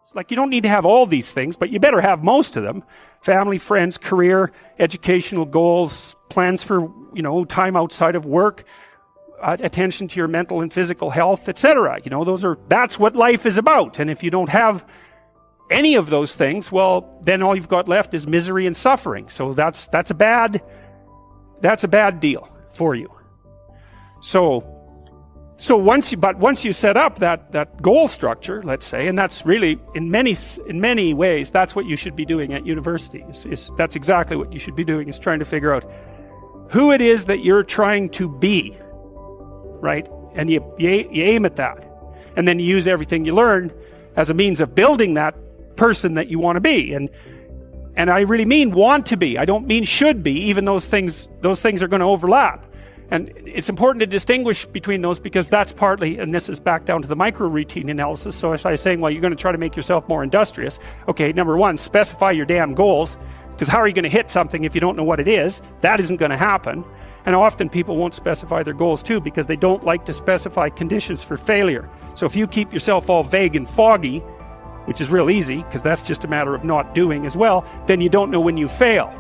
It's like you don't need to have all these things, but you better have most of them. Family, friends, career, educational goals, plans for, time outside of work, attention to your mental and physical health, etc. That's what life is about. And if you don't have any of those things, well, then all you've got left is misery and suffering. So that's a bad deal for you. So once you set up that goal structure, let's say, and that's really in many ways that's what you should be doing at university. That's exactly what you should be doing, is trying to figure out who it is that you're trying to be, right? And you aim at that, and then you use everything you learn as a means of building that person that you want to be. And I really mean want to be. I don't mean should be, even those things are going to overlap. And it's important to distinguish between those, because that's partly, and this is back down to the micro routine analysis. So if I was saying, well, you're going to try to make yourself more industrious. Okay, number one, specify your damn goals, because how are you going to hit something if you don't know what it is? That isn't going to happen. And often people won't specify their goals too, because they don't like to specify conditions for failure. So if you keep yourself all vague and foggy, which is real easy, because that's just a matter of not doing as well, then you don't know when you fail.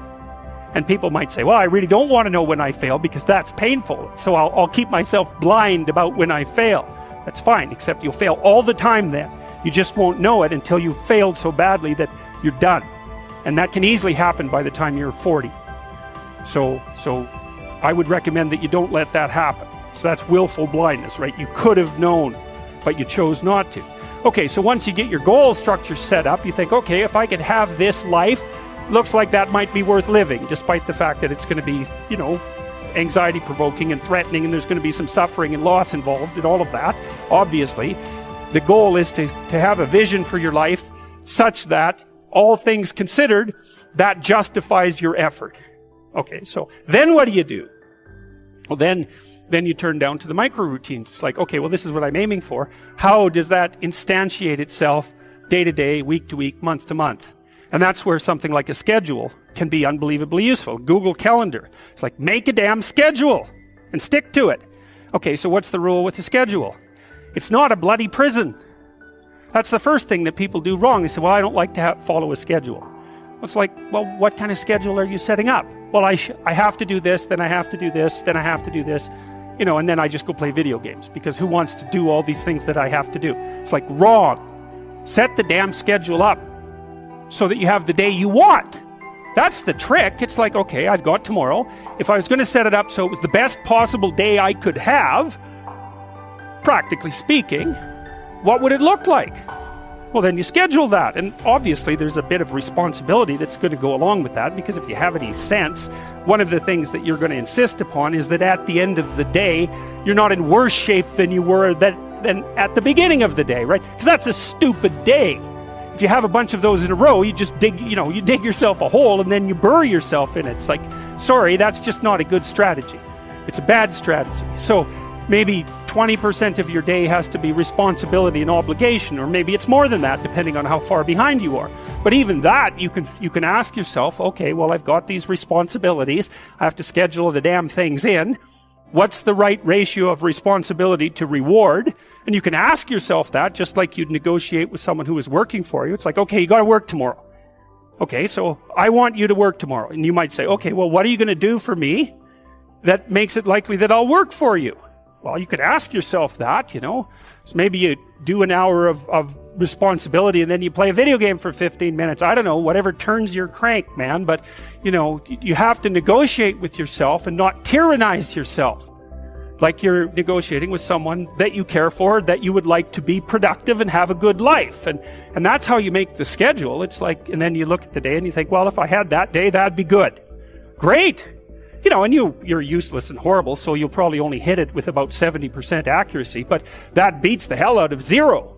And people might say, well, I really don't want to know when I fail because that's painful. So I'll keep myself blind about when I fail. That's fine, except you'll fail all the time then. You just won't know it until you've failed so badly that you're done. And that can easily happen by the time you're 40. So I would recommend that you don't let that happen. So that's willful blindness, right? You could have known, but you chose not to. Okay, so once you get your goal structure set up, you think, okay, if I could have this life, looks like that might be worth living, despite the fact that it's going to be, anxiety provoking and threatening, and there's going to be some suffering and loss involved in all of that. Obviously, the goal is to have a vision for your life such that, all things considered, that justifies your effort. Okay, so then what do? Well, then you turn down to the micro routines. It's like, okay, well, this is what I'm aiming for. How does that instantiate itself day to day, week to week, month to month? And that's where something like a schedule can be unbelievably useful. Google Calendar. It's like, make a damn schedule and stick to it. Okay, so what's the rule with the schedule? It's not a bloody prison. That's the first thing that people do wrong. They say, well, I don't like to follow a schedule. Well, it's like, well, what kind of schedule are you setting up? Well, I have to do this, then I have to do this, then I have to do this, and then I just go play video games, because who wants to do all these things that I have to do? It's like, wrong. Set the damn schedule up so that you have the day you want. That's the trick. It's like, okay, I've got tomorrow. If I was going to set it up so it was the best possible day I could have, practically speaking, what would it look like? Well, then you schedule that. And obviously there's a bit of responsibility that's going to go along with that, because if you have any sense, one of the things that you're going to insist upon is that at the end of the day, you're not in worse shape than you were than at the beginning of the day, right? Because that's a stupid day. If you have a bunch of those in a row, you just dig yourself a hole and then you bury yourself in it. It's like, sorry, that's just not a good strategy. It's a bad strategy. So maybe 20% of your day has to be responsibility and obligation, or maybe it's more than that, depending on how far behind you are. But even that, you can ask yourself, okay, well, I've got these responsibilities. I have to schedule the damn things in. What's the right ratio of responsibility to reward? And you can ask yourself that, just like you'd negotiate with someone who is working for you. It's like, okay, you got to work tomorrow. Okay, so I want you to work tomorrow. And you might say, okay, well, what are you going to do for me that makes it likely that I'll work for you? Well, you could ask yourself that, So maybe you do an hour of responsibility and then you play a video game for 15 minutes. I don't know, whatever turns your crank, man. But, you have to negotiate with yourself and not tyrannize yourself. Like you're negotiating with someone that you care for, that you would like to be productive and have a good life. And that's how you make the schedule. It's like, and then you look at the day and you think, well, if I had that day, that'd be good. Great. And you're useless and horrible, so you'll probably only hit it with about 70% accuracy, but that beats the hell out of 0,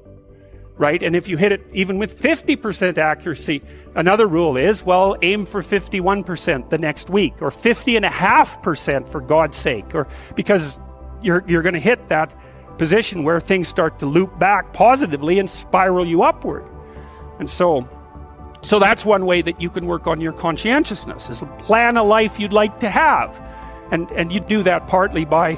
right? And if you hit it even with 50% accuracy, another rule is, well, aim for 51% the next week, or 50.5% for God's sake, or because you're going to hit that position where things start to loop back positively and spiral you upward. And so that's one way that you can work on your conscientiousness, is plan a life you'd like to have. And you do that partly by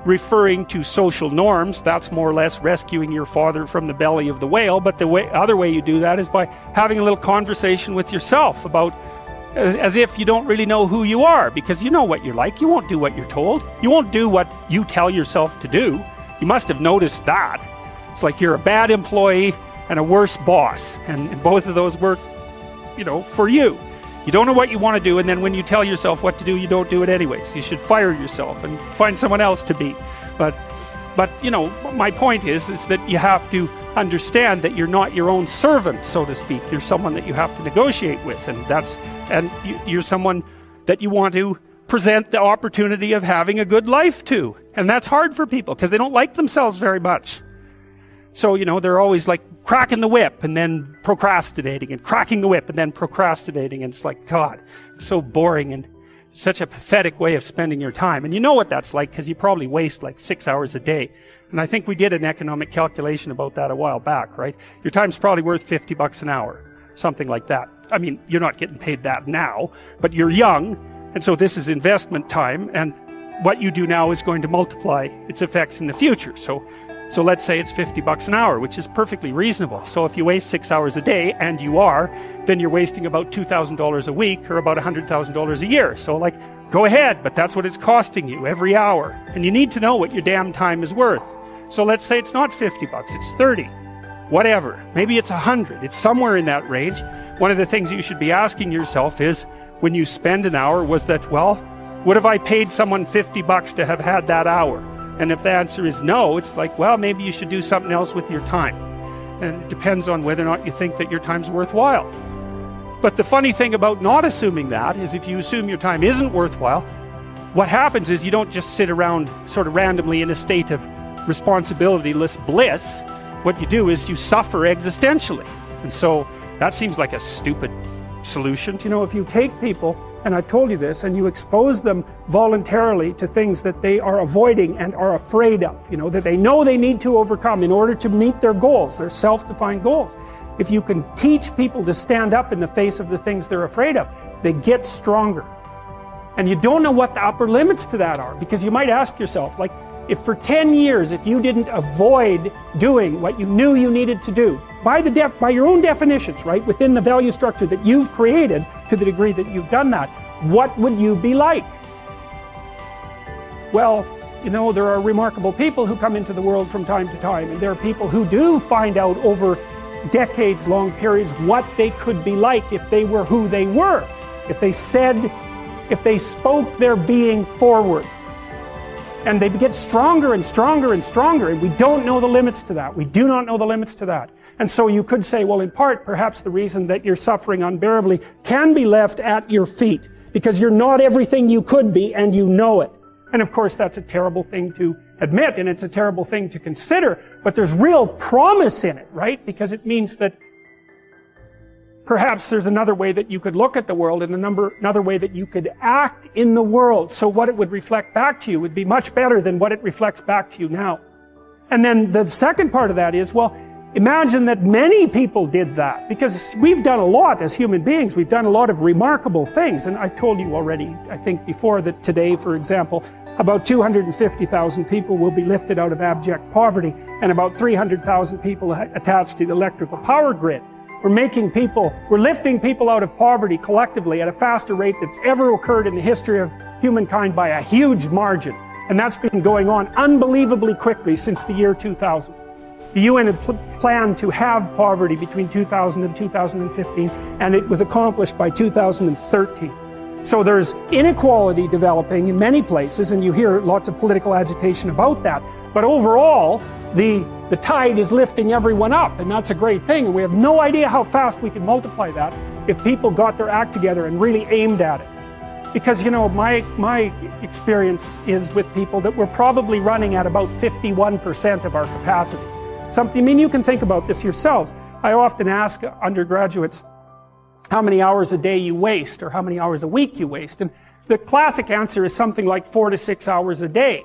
referring to social norms. That's more or less rescuing your father from the belly of the whale. But the other way you do that is by having a little conversation with yourself about, as if you don't really know who you are, because you know what you're like. You won't do what you're told. You won't do what you tell yourself to do. You must have noticed that. It's like you're a bad employee and a worse boss, and both of those work, for you. You don't know what you want to do, and then when you tell yourself what to do, you don't do it anyways. You should fire yourself and find someone else to be. But my point is that you have to understand that you're not your own servant, so to speak. You're someone that you have to negotiate with, and you're someone that you want to present the opportunity of having a good life to. And that's hard for people because they don't like themselves very much. So, they're always like cracking the whip and then procrastinating, and cracking the whip and then procrastinating. And it's like, God, it's so boring and such a pathetic way of spending your time. And you know what that's like because you probably waste like 6 hours a day. And I think we did an economic calculation about that a while back, right? Your time's probably worth $50 an hour, something like that. I mean, you're not getting paid that now, but you're young. And so this is investment time. And what you do now is going to multiply its effects in the future. So let's say it's $50 an hour, which is perfectly reasonable. So if you waste 6 hours a day, and you are, then you're wasting about $2,000 a week, or about $100,000 a year. So go ahead, but that's what it's costing you every hour. And you need to know what your damn time is worth. So let's say it's not $50, it's 30, whatever. Maybe it's 100, it's somewhere in that range. One of the things you should be asking yourself is, when you spend an hour, was that, would have I paid someone $50 to have had that hour? And if the answer is no, it's like, maybe you should do something else with your time. And it depends on whether or not you think that your time's worthwhile. But the funny thing about not assuming that is, if you assume your time isn't worthwhile, what happens is you don't just sit around sort of randomly in a state of responsibility-less bliss. What you do is you suffer existentially. And so that seems like a stupid solution. If you take people, and I've told you this, and you expose them voluntarily to things that they are avoiding and are afraid of, that they know they need to overcome in order to meet their goals, their self-defined goals. If you can teach people to stand up in the face of the things they're afraid of, they get stronger. And you don't know what the upper limits to that are, because you might ask yourself, if for 10 years, if you didn't avoid doing what you knew you needed to do, by your own definitions, right, within the value structure that you've created, to the degree that you've done that, what would you be like? Well, there are remarkable people who come into the world from time to time, and there are people who do find out over decades-long periods what they could be like if they were who they were, if they spoke their being forward. And they get stronger and stronger and stronger, and we don't know the limits to that. We do not know the limits to that. And so you could say, in part, perhaps the reason that you're suffering unbearably can be left at your feet, because you're not everything you could be, and you know it. And of course, that's a terrible thing to admit, and it's a terrible thing to consider, but there's real promise in it, right? Because it means that perhaps there's another way that you could look at the world, and another way that you could act in the world, so what it would reflect back to you would be much better than what it reflects back to you now. And then the second part of that is, imagine that many people did that, because we've done a lot as human beings. We've done a lot of remarkable things, and I've told you already, I think before, that today, for example, about 250,000 people will be lifted out of abject poverty, and about 300,000 people attached to the electrical power grid. We're lifting people out of poverty collectively at a faster rate that's ever occurred in the history of humankind by a huge margin. And that's been going on unbelievably quickly since the year 2000. The UN had planned to have poverty between 2000 and 2015, and it was accomplished by 2013. So there's inequality developing in many places, and you hear lots of political agitation about that. But overall, the tide is lifting everyone up, and that's a great thing. And we have no idea how fast we can multiply that if people got their act together and really aimed at it. Because, my experience is with people that we're probably running at about 51% of our capacity. You can think about this yourselves. I often ask undergraduates how many hours a day you waste, or how many hours a week you waste. And the classic answer is something like 4 to 6 hours a day.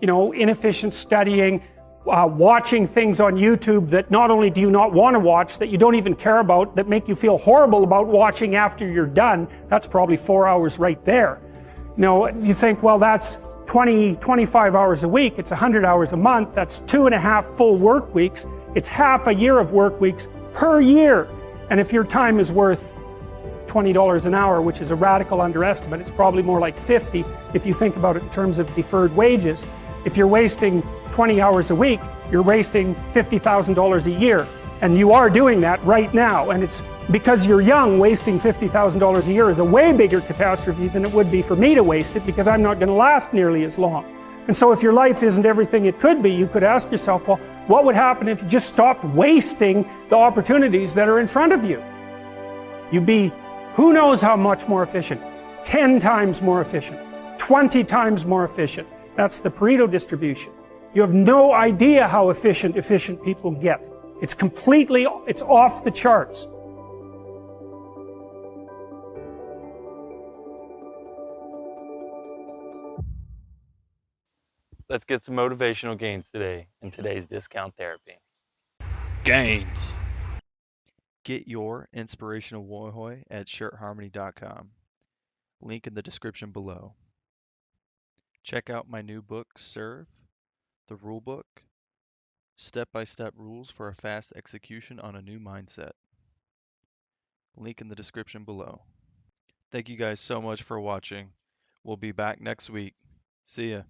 Inefficient studying, watching things on YouTube that not only do you not want to watch, that you don't even care about, that make you feel horrible about watching after you're done. That's probably 4 hours right there. You think, that's 25 hours a week, it's 100 hours a month, that's 2.5 full work weeks, it's half a year of work weeks per year. And if your time is worth $20 an hour, which is a radical underestimate, it's probably more like 50 if you think about it in terms of deferred wages. If you're wasting 20 hours a week, you're wasting $50,000 a year. And you are doing that right now. And it's because you're young, wasting $50,000 a year is a way bigger catastrophe than it would be for me to waste it, because I'm not going to last nearly as long. And so if your life isn't everything it could be, you could ask yourself, well, what would happen if you just stopped wasting the opportunities that are in front of you? You'd be, who knows how much more efficient? 10 times more efficient, 20 times more efficient. That's the Pareto distribution. You have no idea how efficient people get. It's off the charts. Let's get some motivational gains today in today's discount therapy. Gains. Get your inspirational woiwoi at shirtharmony.com. Link in the description below. Check out my new book, Serve, the rule book, step-by-step rules for a fast execution on a new mindset. Link in the description below. Thank you guys so much for watching. We'll be back next week. See ya.